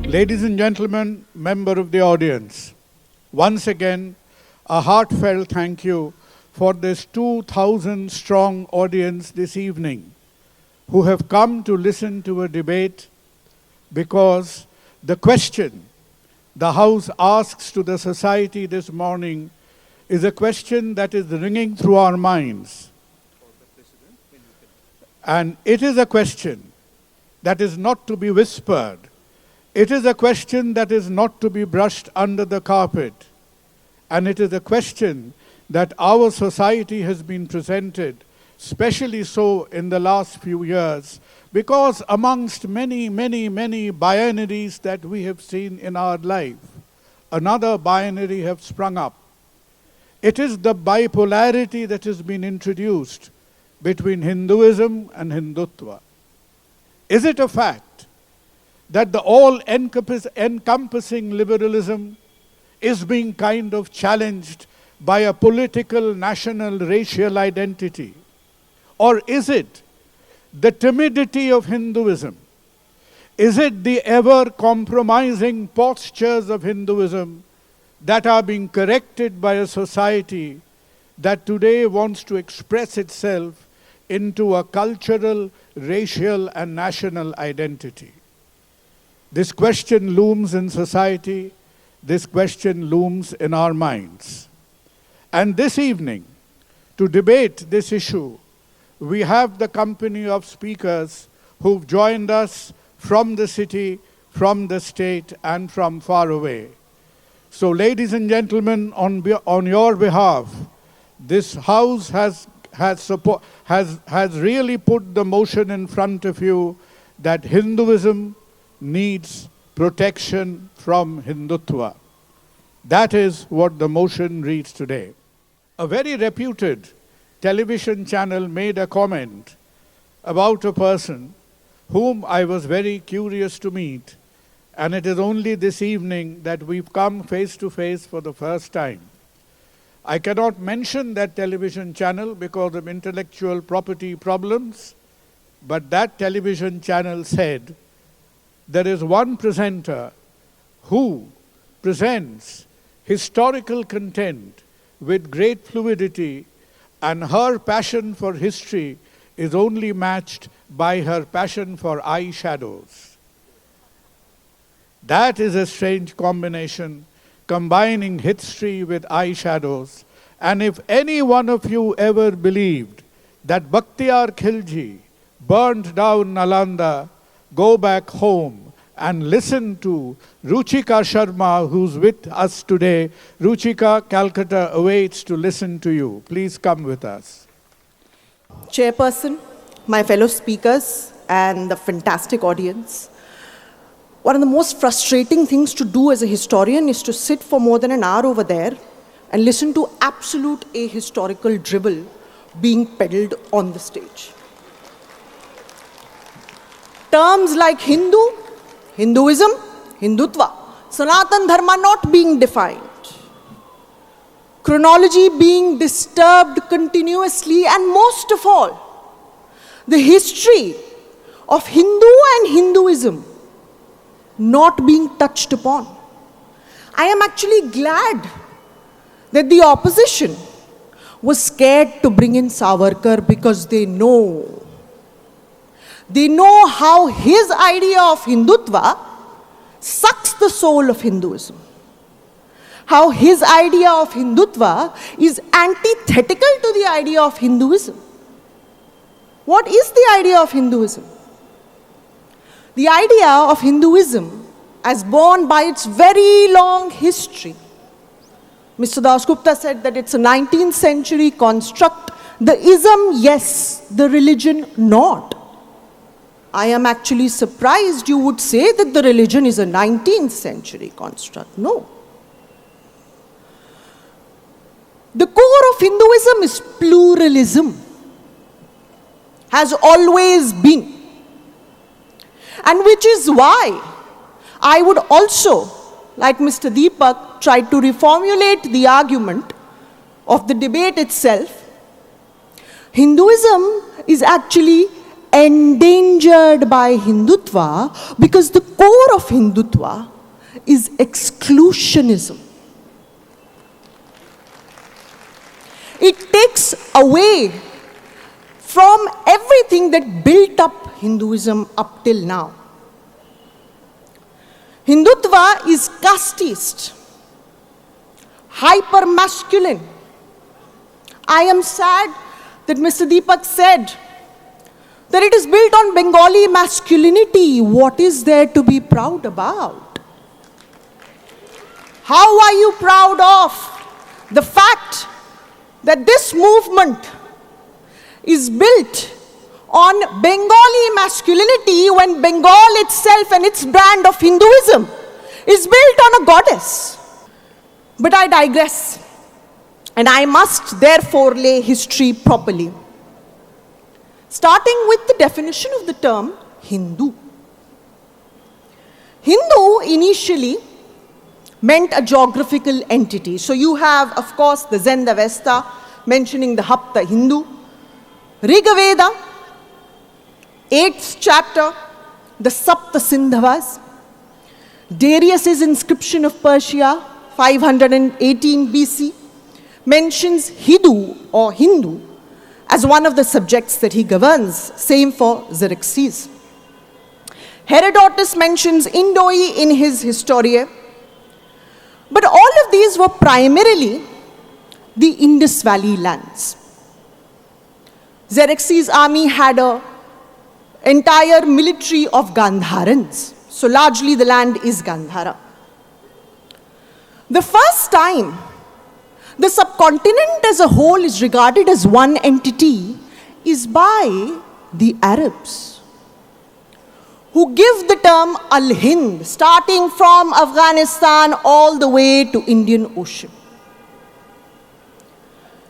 Ladies and gentlemen, member of the audience, once again, a heartfelt thank you for this 2,000 strong audience this evening who have come to listen to a debate because the question the House asks to the society this morning is a question that is ringing through our minds. And it is a question that is not to be whispered. It is a question that is not to be brushed under the carpet. And it is a question that our society has been presented, especially so in the last few years, because amongst many binaries that we have seen in our life, another binary have sprung up. It is the bipolarity that has been introduced between Hinduism and Hindutva. Is it a fact that the all-encompassing liberalism is being kind of challenged by a political, national, racial identity? Or is it the timidity of Hinduism? Is it the ever-compromising postures of Hinduism that are being corrected by a society that today wants to express itself into a cultural, racial, and national identity? This question looms in society. This question looms in our minds. And this evening, to debate this issue, we have the company of speakers who've joined us from the city, from the state, and from far away. So, ladies and gentlemen, on your behalf, this House has really put the motion in front of you that Hinduism needs protection from Hindutva. That is what the motion reads today. A very reputed television channel made a comment about a person whom I was very curious to meet, and it is only this evening that we've come face to face for the first time. I cannot mention that television channel because of intellectual property problems, but that television channel said, there is one presenter who presents historical content with great fluidity, and her passion for history is only matched by her passion for eyeshadows. That is a strange combination, combining history with eyeshadows. And if any one of you ever believed that Bakhtiyar Khilji burned down Nalanda, go back home and listen to Ruchika Sharma, who's with us today. Ruchika, Calcutta awaits to listen to you. Please come with us. Chairperson, my fellow speakers, and the fantastic audience. One of the most frustrating things to do as a historian is to sit for more than an hour over there and listen to absolute ahistorical dribble being peddled on the stage. Terms like Hindu, Hinduism, Hindutva, Sanatan Dharma not being defined, chronology being disturbed continuously, and most of all, the history of Hindu and Hinduism not being touched upon. I am actually glad that the opposition was scared to bring in Savarkar because they know how his idea of Hindutva sucks the soul of Hinduism. How his idea of Hindutva is antithetical to the idea of Hinduism. What is the idea of Hinduism? The idea of Hinduism, as born by its very long history. Mr. Dasgupta said that it's a 19th century construct. The ism, yes, the religion, not. I am actually surprised you would say that the religion is a 19th century construct. No. The core of Hinduism is pluralism. Has always been. And which is why I would also, like Mr. Deepak, try to reformulate the argument of the debate itself. Hinduism is actually endangered by Hindutva because the core of Hindutva is exclusionism. It takes away from everything that built up Hinduism up till now. Hindutva is casteist, hyper-masculine. I am sad that Mr. Deepak said that it is built on Bengali masculinity. What is there to be proud about? How are you proud of the fact that this movement is built on Bengali masculinity when Bengal itself and its brand of Hinduism is built on a goddess? But I digress, and I must therefore lay history properly. Starting with the definition of the term Hindu. Hindu initially meant a geographical entity. So you have, of course, the Zenda Vesta mentioning the Hapta Hindu, Rigveda, 8th chapter, the Sapta Sindhavas, Darius's inscription of Persia, 518 BC, mentions Hindu or Hindu as one of the subjects that he governs. Same for Xerxes. Herodotus mentions Indoi in his Historiae. But all of these were primarily the Indus Valley lands. Xerxes' army had an entire military of Gandharans. So largely the land is Gandhara. The first time the subcontinent as a whole is regarded as one entity is by the Arabs, who give the term Al-Hind, starting from Afghanistan all the way to Indian Ocean.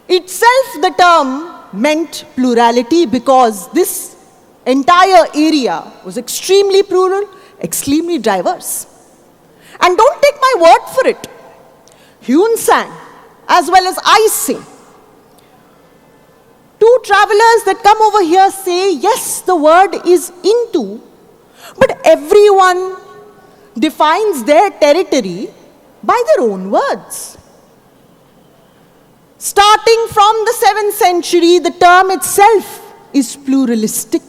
Itself the term meant plurality because this entire area was extremely plural, extremely diverse. And don't take my word for it. Hyun Sang, as well as I say, two travelers that come over here say, yes, the word is into, but everyone defines their territory by their own words. Starting from the 7th century, the term itself is pluralistic.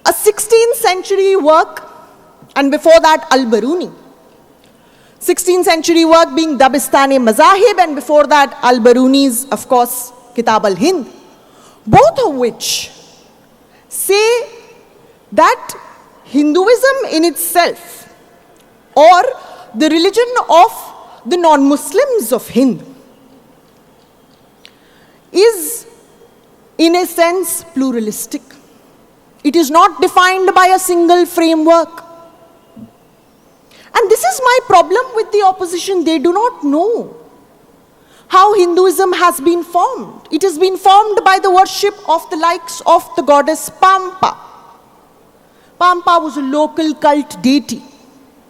A 16th century work, and before that Al-Biruni. 16th century work being Dabistani Mazahib, and before that Al-Biruni's, of course, Kitab al-Hind. Both of which say that Hinduism in itself, or the religion of the non-Muslims of Hind, is in a sense pluralistic. It is not defined by a single framework. And this is my problem with the opposition. They do not know how Hinduism has been formed. It has been formed by the worship of the likes of the goddess Pampa. Pampa was a local cult deity,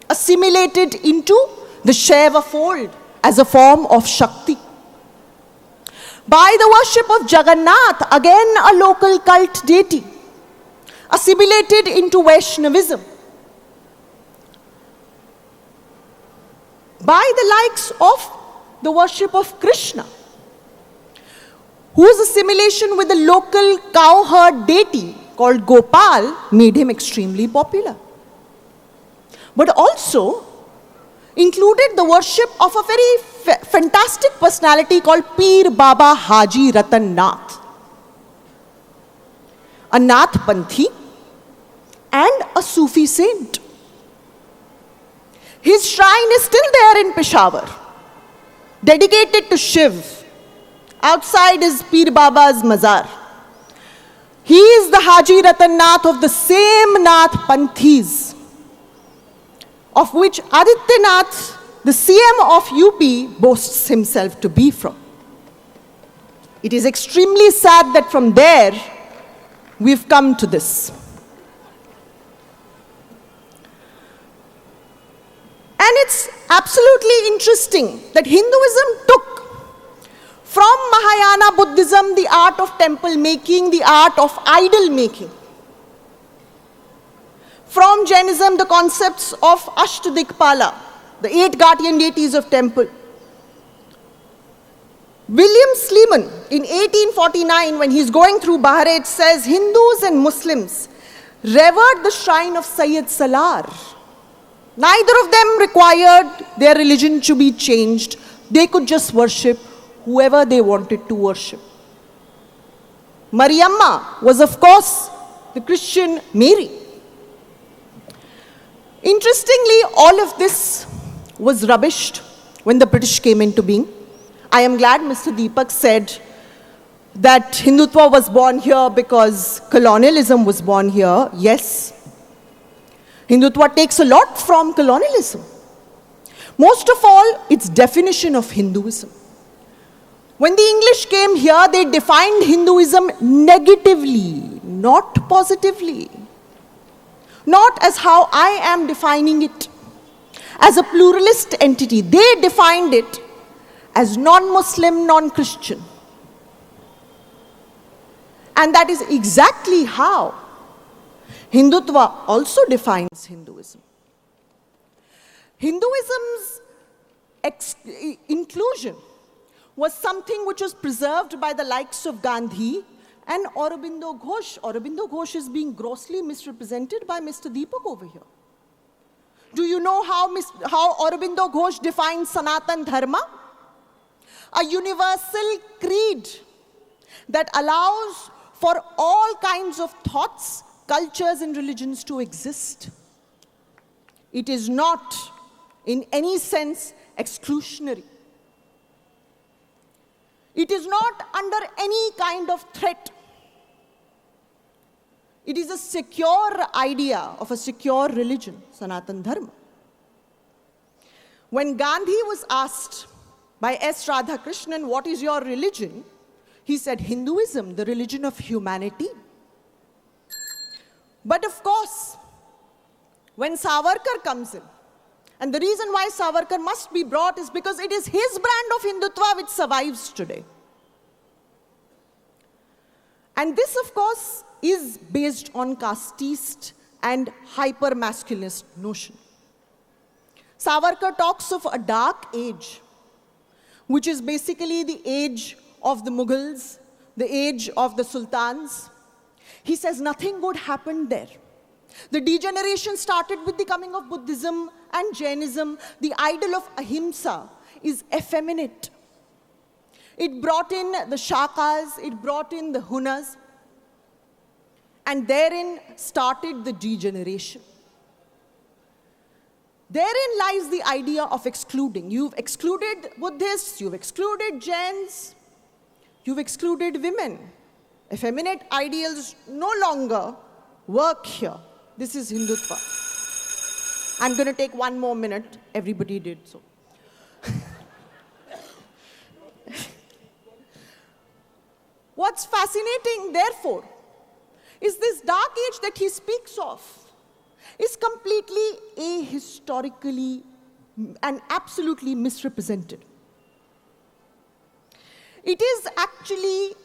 assimilated into the Shaiva fold as a form of Shakti. By the worship of Jagannath, again a local cult deity, assimilated into Vaishnavism. By the likes of the worship of Krishna, whose assimilation with the local cowherd deity called Gopal made him extremely popular. But also included the worship of a very fantastic personality called Peer Baba Haji Ratan Nath, a Nath Panthi and a Sufi saint. His shrine is still there in Peshawar, dedicated to Shiv. Outside is Peer Baba's Mazar. He is the Haji Ratan Nath of the same Nath Panthis, of which Aditya Nath, the CM of UP, boasts himself to be from. It is extremely sad that from there we've come to this. And it's absolutely interesting that Hinduism took from Mahayana Buddhism the art of temple making, the art of idol making. From Jainism, the concepts of Ashtadikpala, the 8 guardian deities of temple. William Sleeman, in 1849, when he's going through Bahrain, says Hindus and Muslims revered the shrine of Sayyid Salar. Neither of them required their religion to be changed. They could just worship whoever they wanted to worship. Mariamma was, of course, the Christian Mary. Interestingly, all of this was rubbished when the British came into being. I am glad Mr. Deepak said that Hindutva was born here because colonialism was born here. Yes, Hindutva takes a lot from colonialism. Most of all, its definition of Hinduism. When the English came here, they defined Hinduism negatively, not positively. Not as how I am defining it, as a pluralist entity. They defined it as non-Muslim, non-Christian. And that is exactly how Hindutva also defines Hinduism. Hinduism's inclusion was something which was preserved by the likes of Gandhi and Aurobindo Ghosh. Aurobindo Ghosh is being grossly misrepresented by Mr. Deepak over here. Do you know how Aurobindo Ghosh defines Sanatan Dharma? A universal creed that allows for all kinds of thoughts, cultures, and religions to exist. It is not, in any sense, exclusionary. It is not under any kind of threat. It is a secure idea of a secure religion, Sanatan Dharma. When Gandhi was asked by S. Radhakrishnan, what is your religion? He said, Hinduism, the religion of humanity. But of course, when Savarkar comes in, and the reason why Savarkar must be brought is because it is his brand of Hindutva which survives today. And this, of course, is based on casteist and hyper-masculinist notion. Savarkar talks of a dark age, which is basically the age of the Mughals, the age of the sultans. He says nothing good happened there. The degeneration started with the coming of Buddhism and Jainism. The idol of ahimsa is effeminate. It brought in the Shakas, it brought in the Hunas, and therein started the degeneration. Therein lies the idea of excluding. You've excluded Buddhists, you've excluded Jains, you've excluded women. Effeminate ideals no longer work here. This is Hindutva. I'm going to take one more minute. Everybody did so. What's fascinating, therefore, is this dark age that he speaks of is completely ahistorically and absolutely misrepresented. It is actually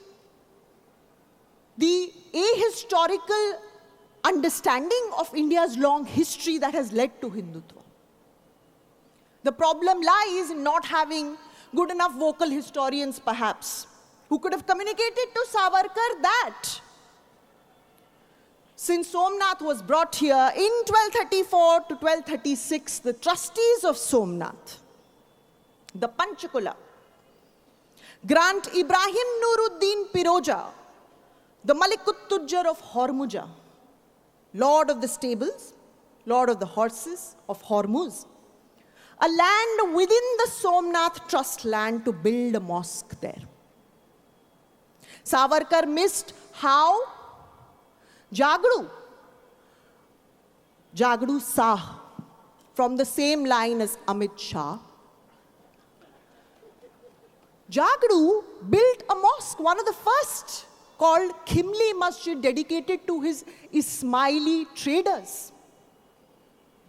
the ahistorical understanding of India's long history that has led to Hindutva. The problem lies in not having good enough vocal historians, perhaps, who could have communicated to Savarkar that since Somnath was brought here in 1234 to 1236, the trustees of Somnath, the Panchakula, grant Ibrahim Nuruddin Piroja, the Malikut-Tujjar of Hormuja, lord of the stables, lord of the horses of Hormuz, a land within the Somnath Trust land to build a mosque there. Savarkar missed how Jagdu Shah, from the same line as Amit Shah, Jagdu built a mosque, one of the first, called Khimli Masjid, dedicated to his Ismaili traders.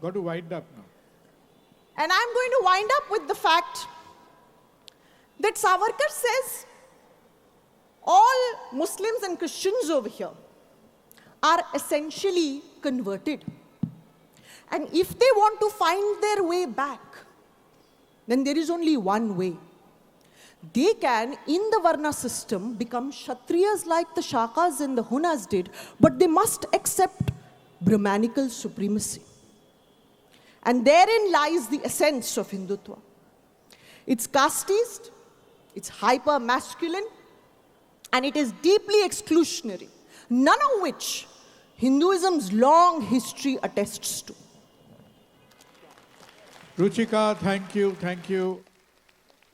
Got to wind up now. And I'm going to wind up with the fact that Savarkar says all Muslims and Christians over here are essentially converted. And if they want to find their way back, then there is only one way. They can, in the Varna system, become Kshatriyas like the Shakas and the Hunas did, but they must accept Brahmanical supremacy. And therein lies the essence of Hindutva. It's casteist, it's hyper-masculine, and it is deeply exclusionary, none of which Hinduism's long history attests to. Ruchika, thank you, thank you.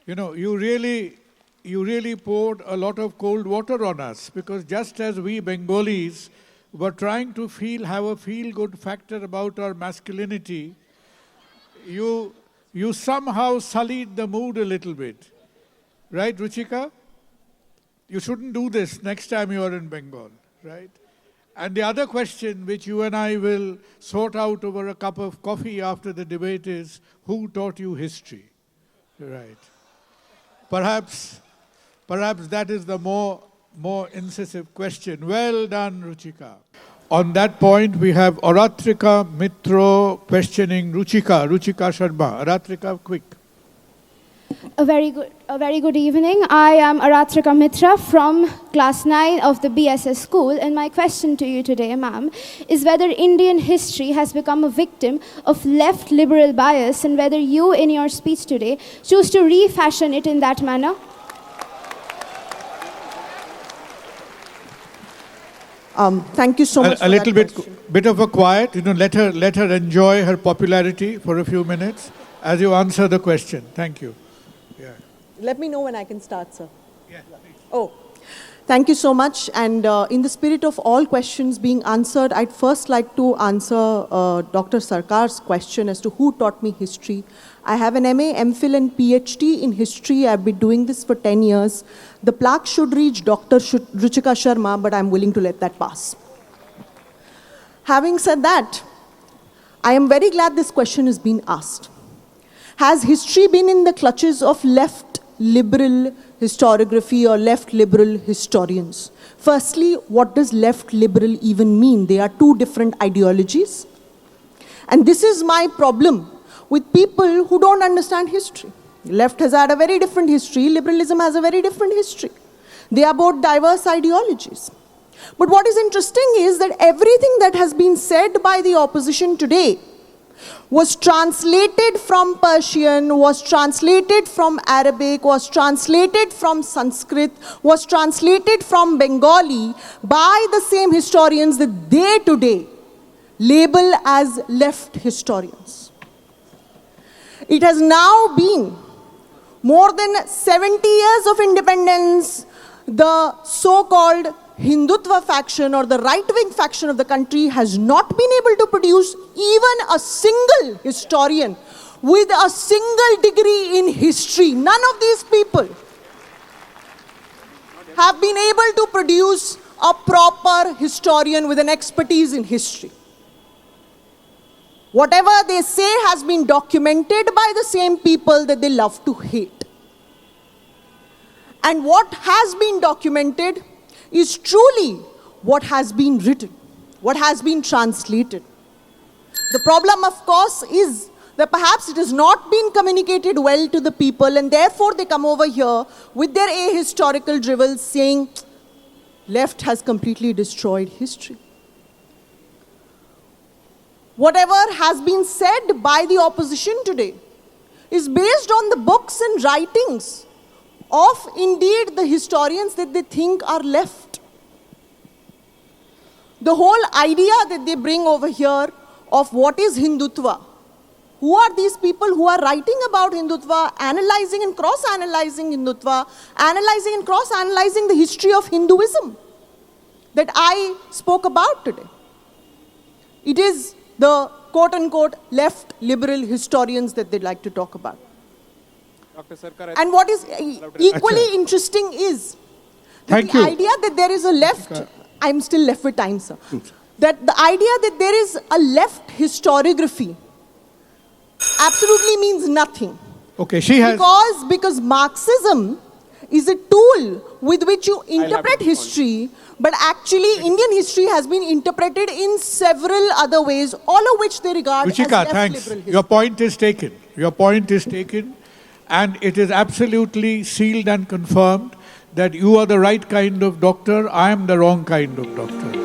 You know, you really poured a lot of cold water on us, because just as we Bengalis were trying to have a feel-good factor about our masculinity, you somehow sullied the mood a little bit. Right, Ruchika? You shouldn't do this next time you are in Bengal, right? And the other question, which you and I will sort out over a cup of coffee after the debate, is who taught you history? Right. Perhaps that is the more incisive question. Well done, Ruchika. On that point, we have Agnimitra Paul questioning Ruchika Sharma. Agnimitra, quick. A very good evening. I am Agnimitra Mitra from class 9 of the BSS school, and my question to you today, ma'am, is whether Indian history has become a victim of left liberal bias, and whether you, in your speech today, choose to refashion it in that manner. Thank you so much. A little bit of a quiet. Let her enjoy her popularity for a few minutes as you answer the question. Thank you. Yeah. Let me know when I can start, sir. Yeah, please. Oh, thank you so much. And in the spirit of all questions being answered, I'd first like to answer Dr. Sarkar's question as to who taught me history. I have an MA, MPhil and PhD in history. I've been doing this for 10 years. The plaque should reach Dr. Ruchika Sharma, but I'm willing to let that pass. Having said that, I am very glad this question has been asked. Has history been in the clutches of left liberal historiography or left liberal historians? Firstly, what does left liberal even mean? They are two different ideologies. And this is my problem with people who don't understand history. Left has had a very different history. Liberalism has a very different history. They are both diverse ideologies. But what is interesting is that everything that has been said by the opposition today was translated from Persian, was translated from Arabic, was translated from Sanskrit, was translated from Bengali by the same historians that they today label as left historians. It has now been more than 70 years of independence. The so-called Hindutva faction or the right-wing faction of the country has not been able to produce even a single historian with a single degree in history. None of these people have been able to produce a proper historian with an expertise in history. Whatever they say has been documented by the same people that they love to hate. And what has been documented is truly what has been written, what has been translated. The problem, of course, is that perhaps it has not been communicated well to the people, and therefore they come over here with their ahistorical dribbles saying, left has completely destroyed history. Whatever has been said by the opposition today is based on the books and writings of indeed the historians that they think are left. The whole idea that they bring over here of what is Hindutva, who are these people who are writing about Hindutva, analyzing and cross-analyzing Hindutva, analyzing and cross-analyzing the history of Hinduism that I spoke about today. It is the quote-unquote left liberal historians that they'd like to talk about. Dr. Sarkar, and what is equally interesting is that the idea that there is a left, I'm still left with time, sir, that the idea that there is a left historiography absolutely means nothing. Okay, she has... Because Marxism is a tool with which you interpret respond. history, but actually Indian history has been interpreted in several other ways, all of which they regard as Ruchika, left thanks. liberal history. Your point is taken. Your point is taken, and it is absolutely sealed and confirmed that you are the right kind of doctor, I am the wrong kind of doctor.